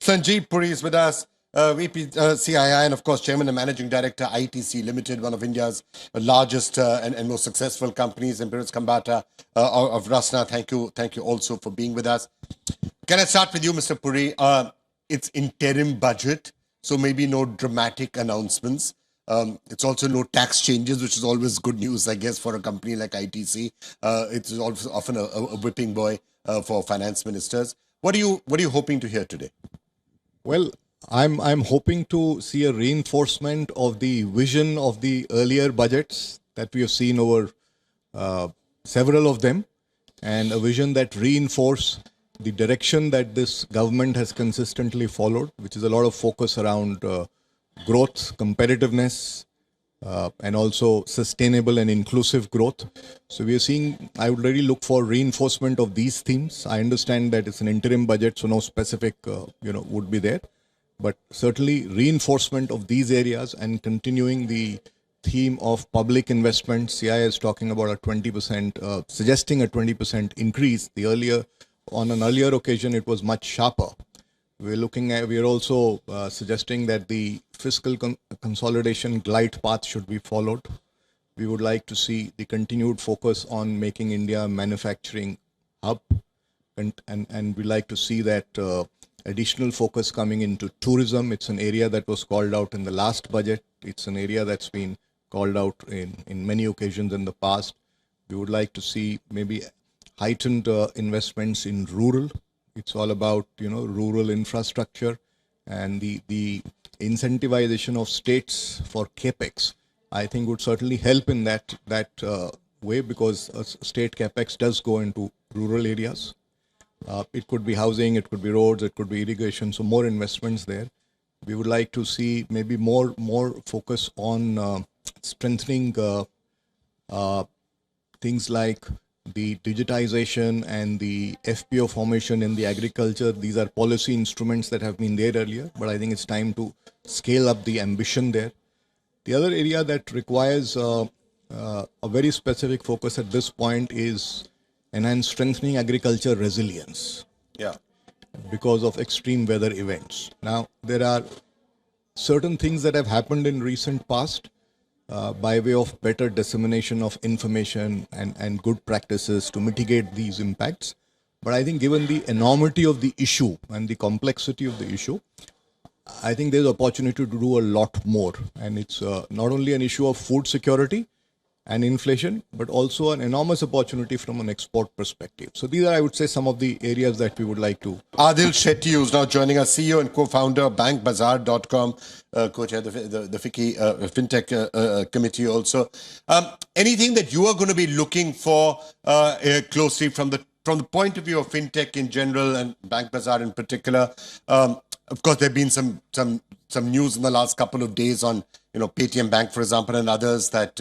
Sanjeev Puri is with us, VP CII, and of course Chairman and Managing Director, ITC Limited, one of India's largest and most successful companies. And Biras Kambata of Rasna, thank you also for being with us. Can I start with you, Mr. Puri? It's interim budget, so maybe no dramatic announcements. It's also no tax changes, which is always good news, I guess, for a company like ITC. It's also often a whipping boy for finance ministers. What are you hoping to hear today? Well, I'm hoping to see a reinforcement of the vision of the earlier budgets that we have seen over several of them, and a vision that reinforce the direction that this government has consistently followed, which is a lot of focus around growth, competitiveness, and also sustainable and inclusive growth. So we are seeing, I would really look for reinforcement of these themes. I understand that it's an interim budget, so no specific, would be there. But certainly reinforcement of these areas and continuing the theme of public investment. CI is talking about a 20%, suggesting a 20% increase. On an earlier occasion, it was much sharper. We are also suggesting that the fiscal consolidation glide path should be followed. We would like to see the continued focus on making India a manufacturing hub, and we like to see that additional focus coming into tourism. It's an area that was called out in the last budget. It's an area that's been called out in many occasions in the past. We would like to see maybe heightened investments in rural. It's all about, rural infrastructure and the incentivization of states for capex. I think would certainly help in that way, because state capex does go into rural areas. It could be housing, it could be roads, it could be irrigation. So more investments there. We would like to see maybe more focus on strengthening things like the digitization and the FPO formation in the agriculture. These are policy instruments that have been there earlier, but I think it's time to scale up the ambition there. The other area that requires a very specific focus at this point is enhance strengthening agriculture resilience. Yeah. Because of extreme weather events. Now, there are certain things that have happened in recent past by way of better dissemination of information and good practices to mitigate these impacts. But I think given the enormity of the issue and the complexity of the issue, I think there's opportunity to do a lot more. And it's not only an issue of food security and inflation, but also an enormous opportunity from an export perspective. So these are, I would say, some of the areas that we would like to. Adil Shetty, who's now joining us, CEO and co-founder of bankbazaar.com, co-chair the Fintech committee also. Anything that you are going to be looking for closely from the point of view of Fintech in general and Bank Bazaar in particular? Of course, there have been some news in the last couple of days on, Paytm Bank, for example, and others that,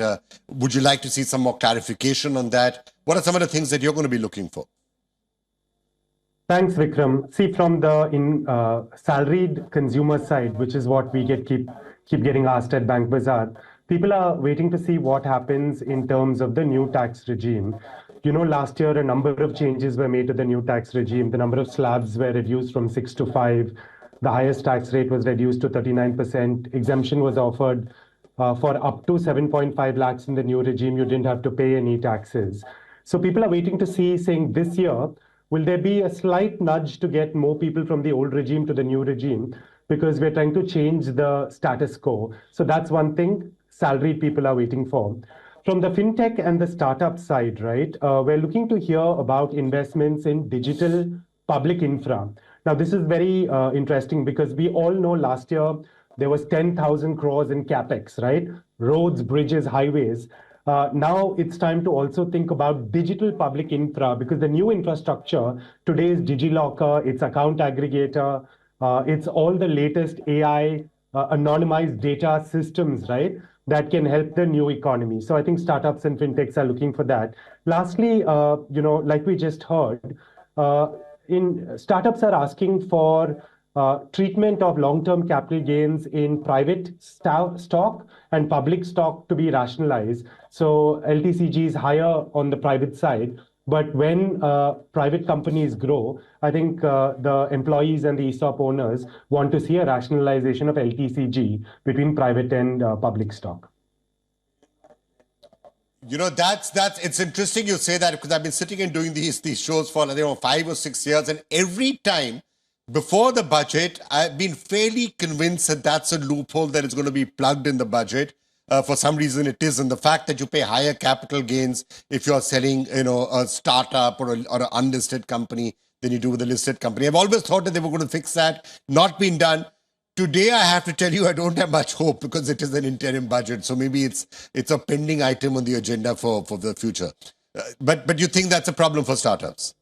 would you like to see some more clarification on that? What are some of the things that you're going to be looking for? Thanks, Vikram. See, from the salaried consumer side, which is what we keep getting asked at Bank Bazaar, people are waiting to see what happens in terms of the new tax regime. Last year, a number of changes were made to the new tax regime. The number of slabs were reduced from 6 to 5. The highest tax rate was reduced to 39%. Exemption was offered for up to 7.5 lakhs in the new regime. You didn't have to pay any taxes. So people are waiting to see, saying this year, will there be a slight nudge to get more people from the old regime to the new regime? Because we're trying to change the status quo. So that's one thing salaried people are waiting for. From the fintech and the startup side, right, we're looking to hear about investments in digital public infra. Now, this is very interesting because we all know last year there was 10,000 crores in capex, right? Roads, bridges, highways. Now it's time to also think about digital public infra, because the new infrastructure today is DigiLocker, it's account aggregator, it's all the latest AI anonymized data systems, right? That can help the new economy. So I think startups and fintechs are looking for that. Lastly, like we just heard, startups are asking for treatment of long-term capital gains in private stock and public stock to be rationalized. So LTCG is higher on the private side, But when private companies grow, I think the employees and the ESOP owners want to see a rationalization of LTCG between private and public stock. You know, it's interesting you say that, because I've been sitting and doing these shows for 5 or 6 years, and every time before the budget, I've been fairly convinced that that's a loophole that is going to be plugged in the budget. For some reason it is, and the fact that you pay higher capital gains if you're selling, a startup or an unlisted company than you do with a listed company. I've always thought that they were going to fix that. Not been done. Today, I have to tell you, I don't have much hope, because it is an interim budget. So maybe it's a pending item on the agenda for the future. But you think that's a problem for startups?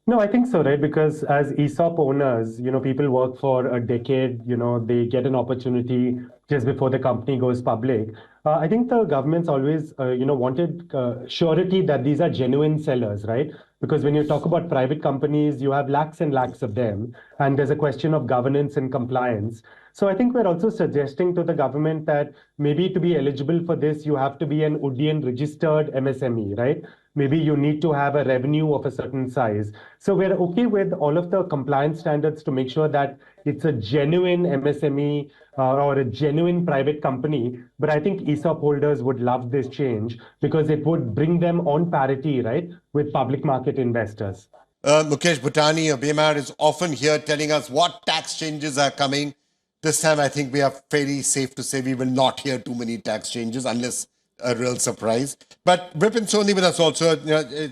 No, I think so, right? Because as ESOP owners, people work for a decade, they get an opportunity just before the company goes public. I think the government's always, wanted surety that these are genuine sellers, right? Because when you talk about private companies, you have lakhs and lakhs of them, and there's a question of governance and compliance. So I think we're also suggesting to the government that maybe to be eligible for this, you have to be an Udian registered MSME, right? Maybe you need to have a revenue of a certain size. So we're okay with all of the compliance standards to make sure that it's a genuine MSME or a genuine private company. But I think ESOP holders would love this change, because it would bring them on parity, right, with public market investors. Mukesh Bhutani of BMR is often here telling us what tax changes are coming. This time, I think we are fairly safe to say we will not hear too many tax changes, unless a real surprise. But Vipin Soni with us also,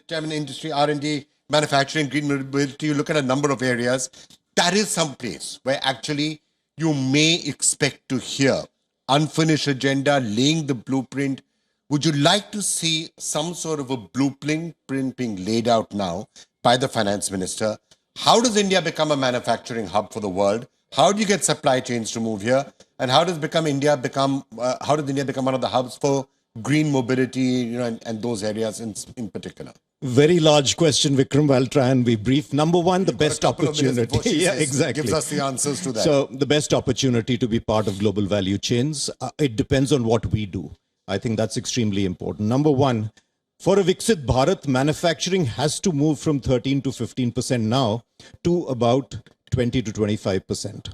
Chairman Industry, R&D, Manufacturing, Green Mobility. You look at a number of areas. That is some place where actually you may expect to hear unfinished agenda, laying the blueprint. Would you like to see some sort of a blueprint being laid out now by the Finance Minister? How does India become a manufacturing hub for the world? How do you get supply chains to move here? And how does India become one of the hubs for green mobility, and those areas in particular? Very large question, Vikram. I'll try and be brief. Number one, the best opportunity. Yeah, exactly. Gives us the answers to that. So the best opportunity to be part of global value chains, it depends on what we do. I think that's extremely important. Number one, for a Viksit Bharat, manufacturing has to move from 13 to 15% now to about 20 to 25%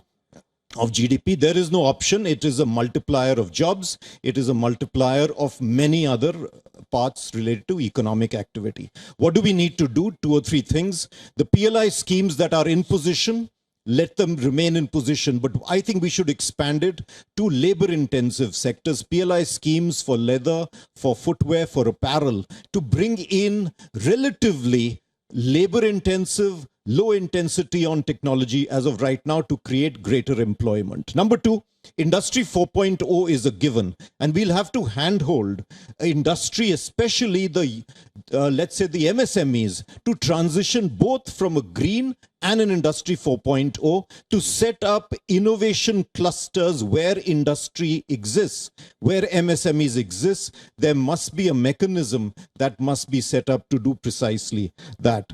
of GDP. There is no option. It is a multiplier of jobs. It is a multiplier of many other parts related to economic activity. What do we need to do? 2 or 3 things. The PLI schemes that are in position, let them remain in position. But I think we should expand it to labor-intensive sectors. PLI schemes for leather, for footwear, for apparel, to bring in relatively labor-intensive, low intensity on technology as of right now to create greater employment. Number 2, Industry 4.0 is a given, and we'll have to handhold industry, especially the, let's say the MSMEs, to transition both from a green and an Industry 4.0 to set up innovation clusters where industry exists, where MSMEs exist. There must be a mechanism that must be set up to do precisely that.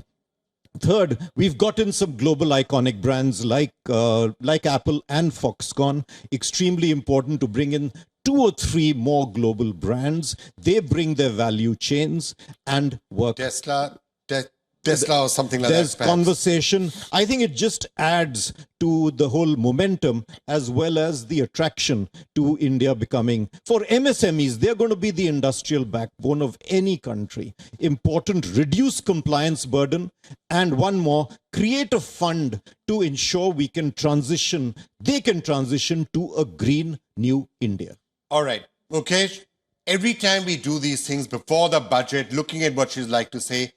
Third, we've gotten some global iconic brands like Apple and Foxconn. Extremely important to bring in 2 or 3 more global brands. They bring their value chains and work. Tesla or something like There's that. There's conversation. I think it just adds to the whole momentum as well as the attraction to India becoming, for MSMEs, they're going to be the industrial backbone of any country. Important, reduce compliance burden. And one more, create a fund to ensure we can transition, they can transition to a green new India. All right. Mukesh, every time we do these things before the budget, looking at what she'd like to say,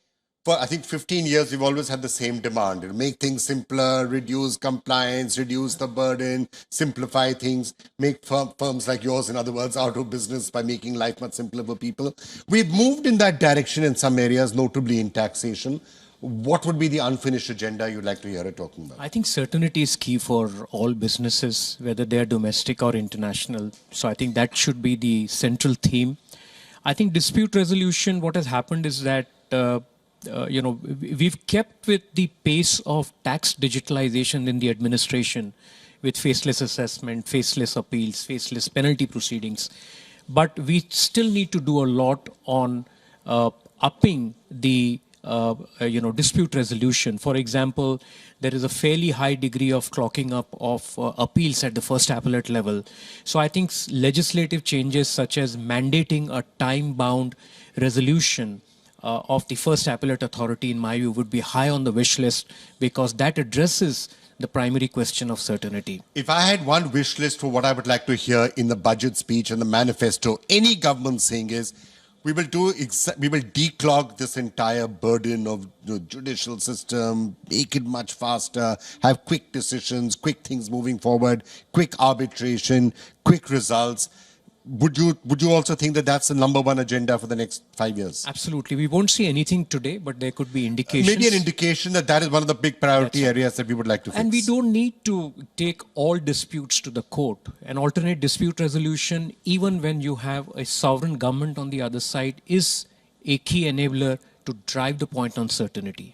for I think 15 years, we've always had the same demand. Make things simpler, reduce compliance, reduce the burden, simplify things, make firms like yours, in other words, out of business by making life much simpler for people. We've moved in that direction in some areas, notably in taxation. What would be the unfinished agenda you'd like to hear her talking about? I think certainty is key for all businesses, whether they are domestic or international. So I think that should be the central theme. I think dispute resolution, what has happened is that we've kept with the pace of tax digitalization in the administration with faceless assessment, faceless appeals, faceless penalty proceedings. But we still need to do a lot on upping the dispute resolution. For example, there is a fairly high degree of clocking up of appeals at the first appellate level. So I think legislative changes such as mandating a time-bound resolution of the first appellate authority, in my view, would be high on the wish list, because that addresses the primary question of certainty. If I had one wish list for what I would like to hear in the budget speech and the manifesto, any government saying is, we will declog this entire burden of the judicial system, make it much faster, have quick decisions, quick things moving forward, quick arbitration, quick results. Would you also think that that's the number one agenda for the next 5 years? Absolutely. We won't see anything today, but there could be indications. Maybe an indication that is one of the big priority areas that we would like to fix. And we don't need to take all disputes to the court. An alternate dispute resolution, even when you have a sovereign government on the other side, is a key enabler to drive the point on certainty.